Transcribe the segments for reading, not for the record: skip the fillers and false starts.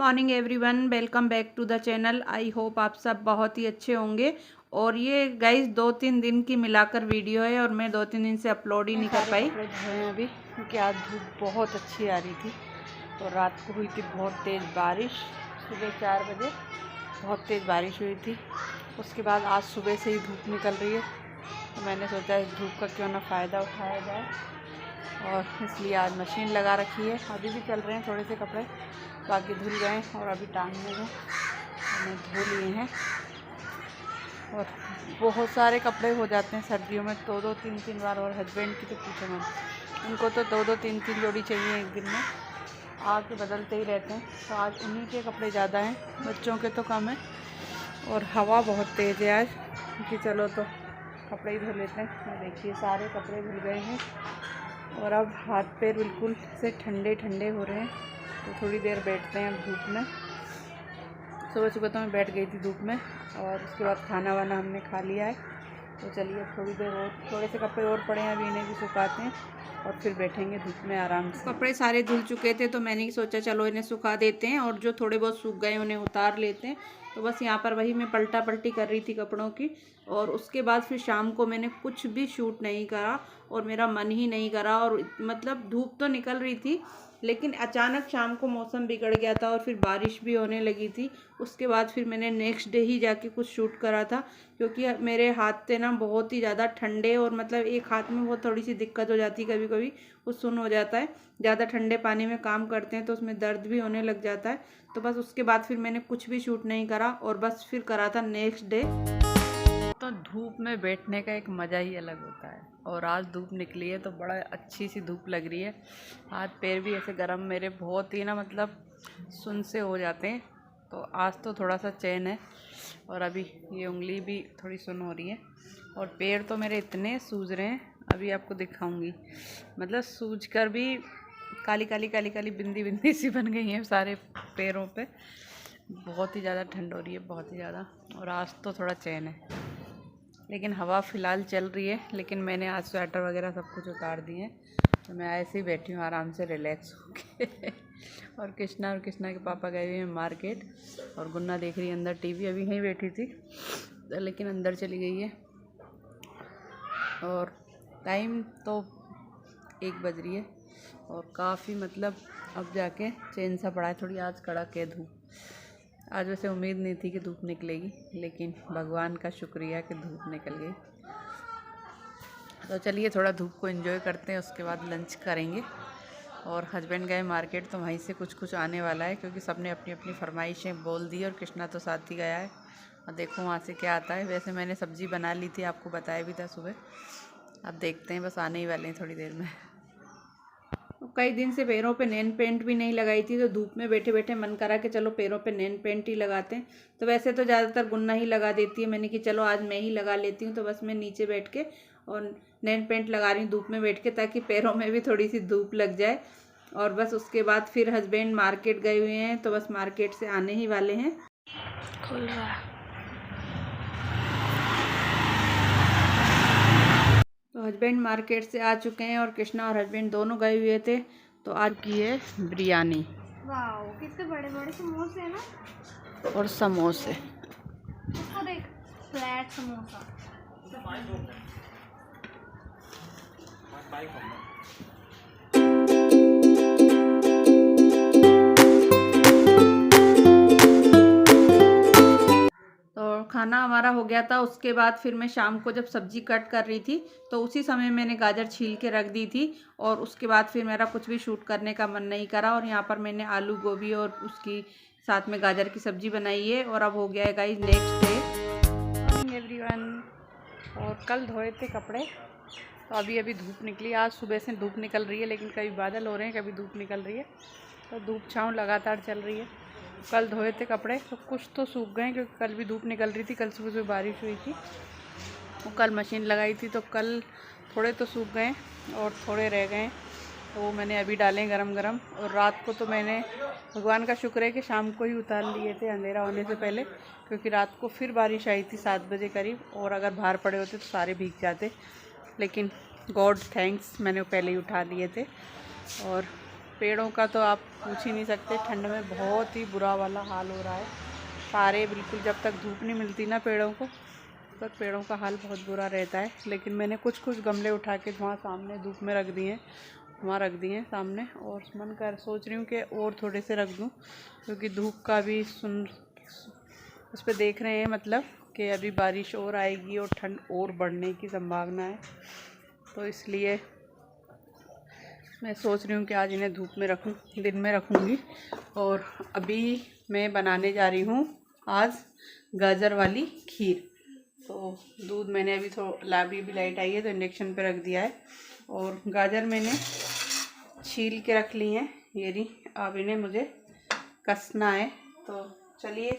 Morning everyone, welcome back to the channel. I hope आप सब बहुत ही अच्छे होंगे। और ये गाइस 2-3 दिन की मिलाकर वीडियो है और मैं 2-3 दिन से अपलोड ही नहीं कर पाई। कपड़े धोए हैं अभी क्योंकि आज धूप बहुत अच्छी आ रही थी और रात को हुई थी बहुत तेज़ बारिश। सुबह 4 बजे बहुत तेज़ बारिश हुई थी। उसके बाद आज सुबह से ही धूप निकल रही है, तो मैंने सोचा इस धूप का क्यों ना फ़ायदा उठाया जाए, और इसलिए आज मशीन लगा रखी है। अभी भी चल रहे हैं थोड़े से कपड़े, बाकी धुल गए और अभी टांगने हैं, मैंने धो लिए हैं। और बहुत सारे कपड़े हो जाते हैं सर्दियों में, 2-2 3-3 बार। और हस्बैंड की तो पूछो मत, उनको तो 2-2 3-3 जोड़ी चाहिए एक दिन में, आके बदलते ही रहते हैं। तो आज उन्हीं के कपड़े ज़्यादा हैं, बच्चों के तो कम है। और हवा बहुत तेज़ है आज, कि चलो तो कपड़े ही धो लेते हैं। देखिए सारे कपड़े धुल गए हैं और अब हाथ पैर बिल्कुल से ठंडे ठंडे हो रहे हैं। तो थोड़ी देर बैठते हैं अब धूप में। सुबह सुबह तो मैं बैठ गई थी धूप में, और उसके बाद खाना वाना हमने खा लिया है। तो चलिए थोड़ी देर और, थोड़े से कपड़े और पड़े हैं, अभी इन्हें भी सुखाते हैं और फिर बैठेंगे धूप में आराम से। कपड़े सारे धुल चुके थे तो मैंने सोचा चलो इन्हें सुखा देते हैं, और जो थोड़े बहुत सूख गए उन्हें उतार लेते हैं। तो बस यहाँ पर वही मैं पलटा पलटी कर रही थी कपड़ों की। और उसके बाद फिर शाम को मैंने कुछ भी शूट नहीं करा और मेरा मन ही नहीं करा। और मतलब धूप तो निकल रही थी, लेकिन अचानक शाम को मौसम बिगड़ गया था और फिर बारिश भी होने लगी थी। उसके बाद फिर मैंने नेक्स्ट डे ही जाके कुछ शूट करा था, क्योंकि मेरे हाथ थे ना बहुत ही ज़्यादा ठंडे, और मतलब एक हाथ में बहुत थोड़ी सी दिक्कत हो जाती है, कभी कभी कुछ सुन हो जाता है। ज़्यादा ठंडे पानी में काम करते हैं तो उसमें दर्द भी होने लग जाता है। तो बस उसके बाद फिर मैंने कुछ भी शूट नहीं करा और बस फिर करा था नेक्स्ट डे। तो धूप में बैठने का एक मज़ा ही अलग होता है। और आज धूप निकली है तो बड़ा अच्छी सी धूप लग रही है। हाथ पैर भी ऐसे गर्म मेरे बहुत ही ना, मतलब सुन से हो जाते हैं। तो आज तो थोड़ा सा चैन है। और अभी ये उंगली भी थोड़ी सुन हो रही है, और पैर तो मेरे इतने सूज रहे हैं, अभी आपको दिखाऊंगी। मतलब सूज कर भी काली काली काली काली बिंदी बिंदी सी बन गई हैं सारे पैरों पे। बहुत ही ज़्यादा ठंड हो रही है, बहुत ही ज़्यादा। और आज तो थोड़ा चैन है, लेकिन हवा फ़िलहाल चल रही है। लेकिन मैंने आज स्वेटर वगैरह सब कुछ उतार दिए हैं, तो मैं ऐसे ही बैठी हूँ आराम से रिलैक्स होके। और कृष्णा के पापा गए हुए हैं मार्केट, और गुन्ना देख रही है अंदर टीवी। अभी यहीं बैठी थी लेकिन अंदर चली गई है। और टाइम तो 1 बज रही है, और काफ़ी मतलब अब जाके चैन सा पड़ा है। थोड़ी आज कड़क है धूप। आज वैसे उम्मीद नहीं थी कि धूप निकलेगी, लेकिन भगवान का शुक्रिया कि धूप निकल गई। तो चलिए थोड़ा धूप को एंजॉय करते हैं, उसके बाद लंच करेंगे। और हस्बैंड गए मार्केट, तो वहीं से कुछ आने वाला है, क्योंकि सबने अपनी अपनी फरमाइशें बोल दी। और कृष्णा तो साथ ही गया है, और देखो वहाँ से क्या आता है। वैसे मैंने सब्ज़ी बना ली थी, आपको बताया भी था सुबह। अब देखते हैं, बस आने ही वाले हैं थोड़ी देर में। कई दिन से पैरों पे नेल पेंट भी नहीं लगाई थी, तो धूप में बैठे बैठे मन करा कि चलो पैरों पे नेल पेंट ही लगाते हैं। तो वैसे तो ज़्यादातर गुन्ना ही लगा देती है, मैंने कि चलो आज मैं ही लगा लेती हूँ। तो बस मैं नीचे बैठ के और नेल पेंट लगा रही हूँ धूप में बैठ के, ताकि पैरों में भी थोड़ी सी धूप लग जाए। और बस उसके बाद फिर हस्बैंड मार्केट गए हुए हैं, तो बस मार्केट से आने ही वाले हैं। खुल रहा है। तो हस्बैंड मार्केट से आ चुके हैं, और कृष्णा और हस्बैंड दोनों गए हुए थे। तो आज की है बिरयानी। वाओ, कितने बड़े बड़े समोसे हैं ना। और समोसे, इसको देख, फ्लैट समोसा। तो खाना हमारा हो गया था। उसके बाद फिर मैं शाम को जब सब्ज़ी कट कर रही थी, तो उसी समय मैंने गाजर छील के रख दी थी। और उसके बाद फिर मेरा कुछ भी शूट करने का मन नहीं करा। और यहाँ पर मैंने आलू गोभी और उसकी साथ में गाजर की सब्ज़ी बनाई है। और अब हो गया है गाइस नेक्स्ट डे। एवरीवन। और कल धोए थे कपड़े, तो अभी धूप निकली। आज सुबह से धूप निकल रही है, लेकिन कभी बादल हो रहे हैं, कभी धूप निकल रही है। तो धूप छाँव लगातार चल रही है। कल धोए थे कपड़े, तो कुछ तो सूख गए, क्योंकि कल भी धूप निकल रही थी। कल सुबह सुबह बारिश हुई थी, वो कल मशीन लगाई थी, तो कल थोड़े तो सूख गए और थोड़े रह गए। तो वो मैंने अभी डाले गरम गरम। और रात को तो मैंने, भगवान का शुक्र है कि शाम को ही उतार लिए थे अंधेरा होने से पहले, क्योंकि रात को फिर बारिश आई थी 7 बजे करीब, और अगर बाहर पड़े होते तो सारे भीग जाते। लेकिन गॉड थैंक्स, मैंने पहले ही उठा लिए थे। और पेड़ों का तो आप पूछ ही नहीं सकते, ठंड में बहुत ही बुरा वाला हाल हो रहा है। सारे बिल्कुल, जब तक धूप नहीं मिलती ना पेड़ों को, तब तक पेड़ों का हाल बहुत बुरा रहता है। लेकिन मैंने कुछ गमले उठा के वहाँ सामने धूप में रख दिए, वहाँ रख दिए सामने, और मन कर सोच रही हूँ कि और थोड़े से रख दूँ, क्योंकि धूप का भी उस पर देख रहे हैं मतलब कि अभी बारिश और आएगी और ठंड और बढ़ने की संभावना है। तो इसलिए मैं सोच रही हूँ कि आज इन्हें धूप में रखूँ, दिन में रखूँगी। और अभी मैं बनाने जा रही हूँ आज गाजर वाली खीर। तो दूध मैंने अभी भी लाइट आई है तो इंडक्शन पे रख दिया है, और गाजर मैंने छील के रख ली हैं। ये रही, अब इन्हें मुझे कसना है। तो चलिए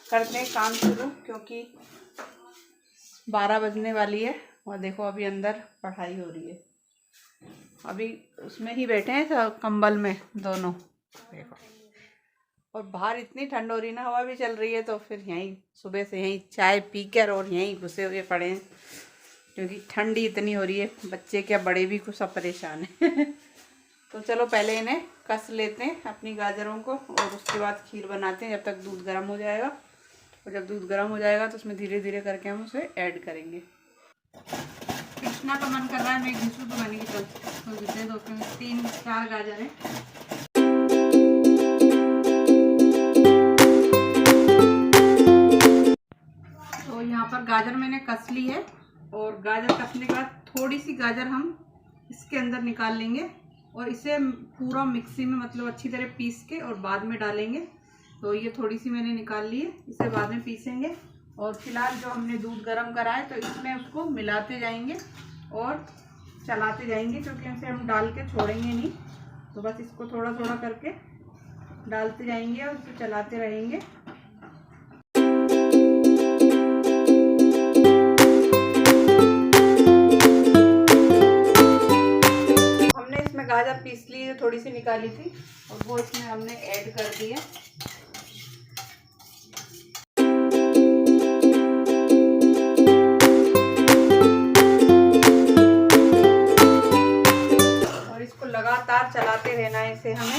करते हैं काम शुरू, क्योंकि 12 बजने वाली है। और देखो अभी अंदर पढ़ाई हो रही है, अभी उसमें ही बैठे हैं सब कंबल में दोनों, देखो। और बाहर इतनी ठंड हो रही ना, हवा भी चल रही है, तो फिर यहीं सुबह से यहीं चाय पीकर और यहीं घुसे हुए पड़े हैं, क्योंकि ठंडी इतनी हो रही है। बच्चे क्या बड़े भी कुछ सब परेशान हैं। तो चलो पहले इन्हें कस लेते हैं अपनी गाजरों को, और उसके बाद खीर बनाते हैं, जब तक दूध गर्म हो जाएगा। और जब दूध गर्म हो जाएगा तो उसमें धीरे धीरे करके हम उसे ऐड करेंगे। कृष्णा का मन कर रहा है मैं घिसू तो बनेगी, तो दे दो, 3-4 गाजर हैं। तो यहाँ पर गाजर मैंने कस ली है, और गाजर कसने के बाद थोड़ी सी गाजर हम इसके अंदर निकाल लेंगे, और इसे पूरा मिक्सी में मतलब अच्छी तरह पीस के और बाद में डालेंगे। तो ये थोड़ी सी मैंने निकाल ली है, इसे बाद में पीसेंगे। और फिलहाल जो हमने दूध गर्म करा है तो इसमें उसको मिलाते जाएंगे और चलाते जाएंगे, क्योंकि इसे हम डाल के छोड़ेंगे नहीं। तो बस इसको थोड़ा थोड़ा करके डालते जाएंगे और इसे चलाते रहेंगे। हमने इसमें गाजर पीस ली, थोड़ी सी निकाली थी, और वो इसमें हमने ऐड कर दी है। लगातार चलाते रहना है इसे, हमें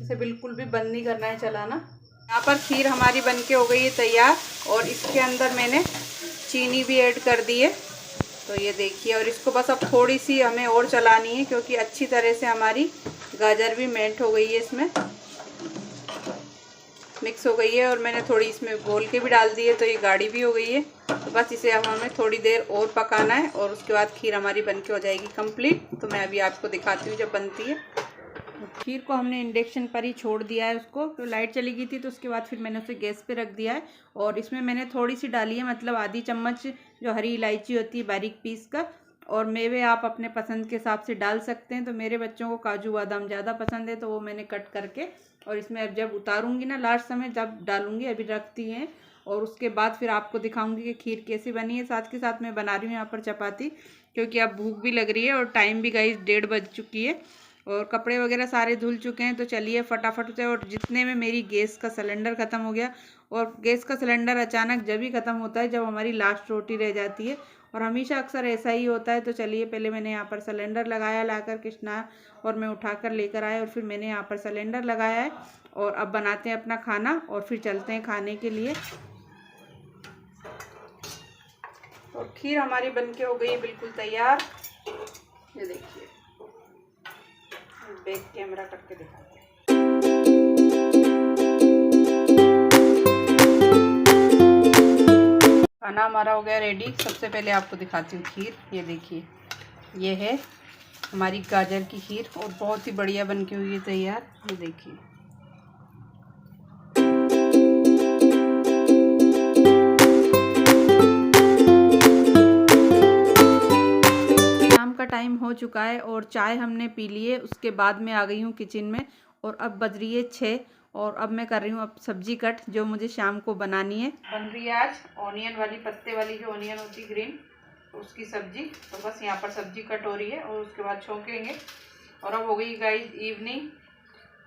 इसे बिल्कुल भी बंद नहीं करना है चलाना। यहाँ पर खीर हमारी बनके हो गई है तैयार, और इसके अंदर मैंने चीनी भी ऐड कर दी है। तो ये देखिए, और इसको बस अब थोड़ी सी हमें और चलानी है, क्योंकि अच्छी तरह से हमारी गाजर भी मेल्ट हो गई है, इसमें मिक्स हो गई है। और मैंने थोड़ी इसमें घोल के भी डाल दी है, तो ये गाढ़ी भी हो गई है। तो बस इसे अब हमें थोड़ी देर और पकाना है, और उसके बाद खीर हमारी बनके हो जाएगी कंप्लीट। तो मैं अभी आपको दिखाती हूँ जब बनती है। खीर को हमने इंडक्शन पर ही छोड़ दिया है उसको, तो लाइट चली गई थी, तो उसके बाद फिर मैंने उसे गैस पे रख दिया है। और इसमें मैंने थोड़ी सी डाली है, मतलब आधी चम्मच जो हरी इलायची होती है बारीक पीस कर। और मेवे आप अपने पसंद के हिसाब से डाल सकते हैं। तो मेरे बच्चों को काजू बादाम ज़्यादा पसंद है, तो वो मैंने कट करके और इसमें अब जब उतारूँगी ना लास्ट समय जब डालूँगी, अभी रखती हैं। और उसके बाद फिर आपको दिखाऊंगी कि खीर कैसी बनी है। साथ के साथ मैं बना रही हूँ यहाँ पर चपाती, क्योंकि अब भूख भी लग रही है और टाइम भी गाइस 1:30 बज चुकी है, और कपड़े वगैरह सारे धुल चुके हैं। तो चलिए फटाफट से, और जितने में मेरी गैस का सिलेंडर ख़त्म हो गया। और गैस का सिलेंडर अचानक जब ही ख़त्म होता है जब हमारी लास्ट रोटी रह जाती है, और हमेशा अक्सर ऐसा ही होता है। तो चलिए पहले मैंने यहाँ पर सिलेंडर लगाया लाकर, कृष्णा और मैं उठाकर लेकर आए, और फिर मैंने यहाँ पर सिलेंडर लगाया है। और अब बनाते हैं अपना खाना, और फिर चलते हैं खाने के लिए। और खीर हमारी बनके हो गई बिल्कुल तैयार। ये देखिए, बैक कैमरा करके दिखाते हैं। खाना हमारा हो गया रेडी। सबसे पहले आपको दिखाती हूँ खीर। ये देखिए, ये है हमारी गाजर की खीर, और बहुत ही बढ़िया बनके हुई है तैयार। ये देखिए, का टाइम हो चुका है और चाय हमने पी ली है। उसके बाद मैं आ गई हूँ किचन में, और अब बज रही है 6, और अब मैं कर रही हूँ अब सब्जी कट, जो मुझे शाम को बनानी है। बन रही है आज ऑनियन वाली, पत्ते वाली जो ऑनियन होती है ग्रीन, उसकी सब्जी। तो बस यहाँ पर सब्जी कट हो रही है, और उसके बाद छोंकेंगे। और अब हो गई गाइस इवनिंग,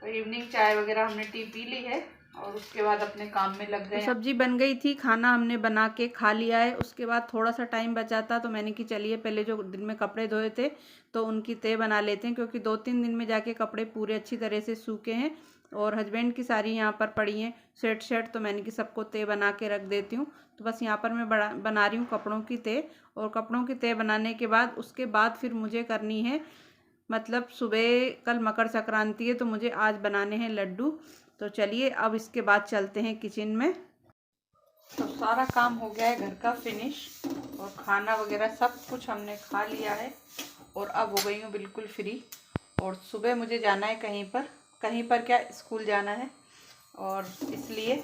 तो इवनिंग चाय वगैरह हमने टी पी ली है, और उसके बाद अपने काम में लग गए। सब्जी बन गई थी, खाना हमने बना के खा लिया है। उसके बाद थोड़ा सा टाइम बचा था तो मैंने कि चलिए पहले जो दिन में कपड़े धोए थे तो उनकी तह बना लेते हैं, क्योंकि 2-3 दिन में जाके कपड़े पूरे अच्छी तरह से सूखे हैं। और हस्बैंड की सारी यहाँ पर पड़ी हैं सेट शर्ट, तो मैंने कि सबको तह बना के रख देती हूँ। तो बस यहाँ पर मैं बना रही हूँ कपड़ों की तह। और कपड़ों की तह बनाने के बाद उसके बाद फिर मुझे करनी है, मतलब सुबह कल मकर संक्रांति है तो मुझे आज बनाने हैं लड्डू। तो चलिए अब इसके बाद चलते हैं किचन में। तो सारा काम हो गया है घर का फिनिश, और खाना वगैरह सब कुछ हमने खा लिया है। और अब हो गई हूँ बिल्कुल फ्री। और सुबह मुझे जाना है कहीं पर क्या, स्कूल जाना है। और इसलिए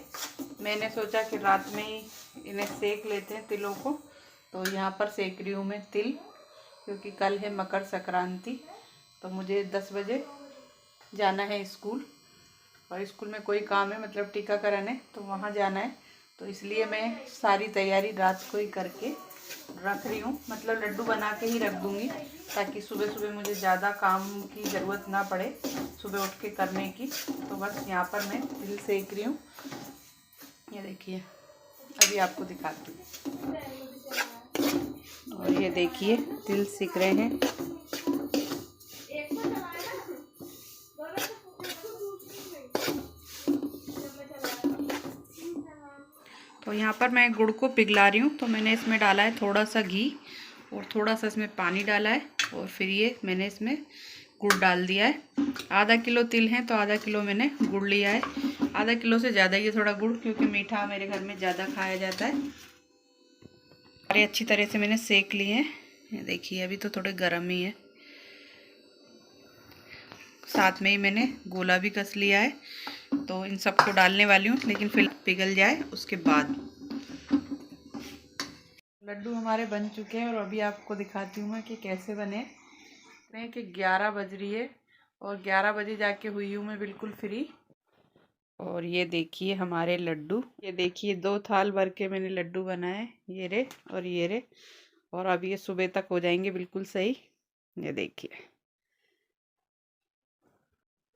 मैंने सोचा कि रात में ही इन्हें सेक लेते हैं तिलों को। तो यहाँ पर सेक रही हूँ मैं तिल, क्योंकि कल है मकर संक्रांति। तो मुझे 10 बजे जाना है स्कूल, और स्कूल में कोई काम है, मतलब टीकाकरण है, तो वहाँ जाना है। तो इसलिए मैं सारी तैयारी रात को ही करके रख रही हूँ, मतलब लड्डू बना के ही रख दूँगी, ताकि सुबह सुबह मुझे ज़्यादा काम की ज़रूरत ना पड़े सुबह उठ के करने की। तो बस यहाँ पर मैं तिल सेक रही हूँ, ये देखिए, अभी आपको दिखाती हूँ। और ये देखिए तिल सिक रहे हैं। तो यहाँ पर मैं गुड़ को पिघला रही हूँ। तो मैंने इसमें डाला है थोड़ा सा घी, और थोड़ा सा इसमें पानी डाला है, और फिर ये मैंने इसमें गुड़ डाल दिया है। आधा किलो तिल हैं तो आधा किलो मैंने गुड़ लिया है। आधा किलो से ज़्यादा ही है थोड़ा गुड़, क्योंकि मीठा मेरे घर में ज़्यादा खाया जाता है। अरे अच्छी तरह से मैंने सेक लिए हैं, ये देखिए अभी तो थोड़े गर्म ही है। साथ में ही मैंने गोला भी कस लिया है। तो इन सबको डालने वाली हूँ, लेकिन फिर पिघल जाए उसके बाद। लड्डू हमारे बन चुके हैं, और अभी आपको दिखाती हूँ मैं कि कैसे बने। कि 11 बज रही है, और 11 बजे जाके हुई हूँ मैं बिल्कुल फ्री। और ये देखिए हमारे लड्डू, ये देखिए 2 थाल भर के मैंने लड्डू बनाए, ये रे और ये रे। और अब ये सुबह तक हो जाएंगे बिल्कुल सही, ये देखिए।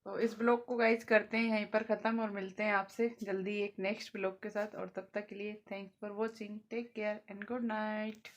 तो इस ब्लॉग को गाइज करते हैं यहीं पर ख़त्म, और मिलते हैं आपसे जल्दी एक नेक्स्ट ब्लॉग के साथ। और तब तक के लिए thanks for watching, take care and good night.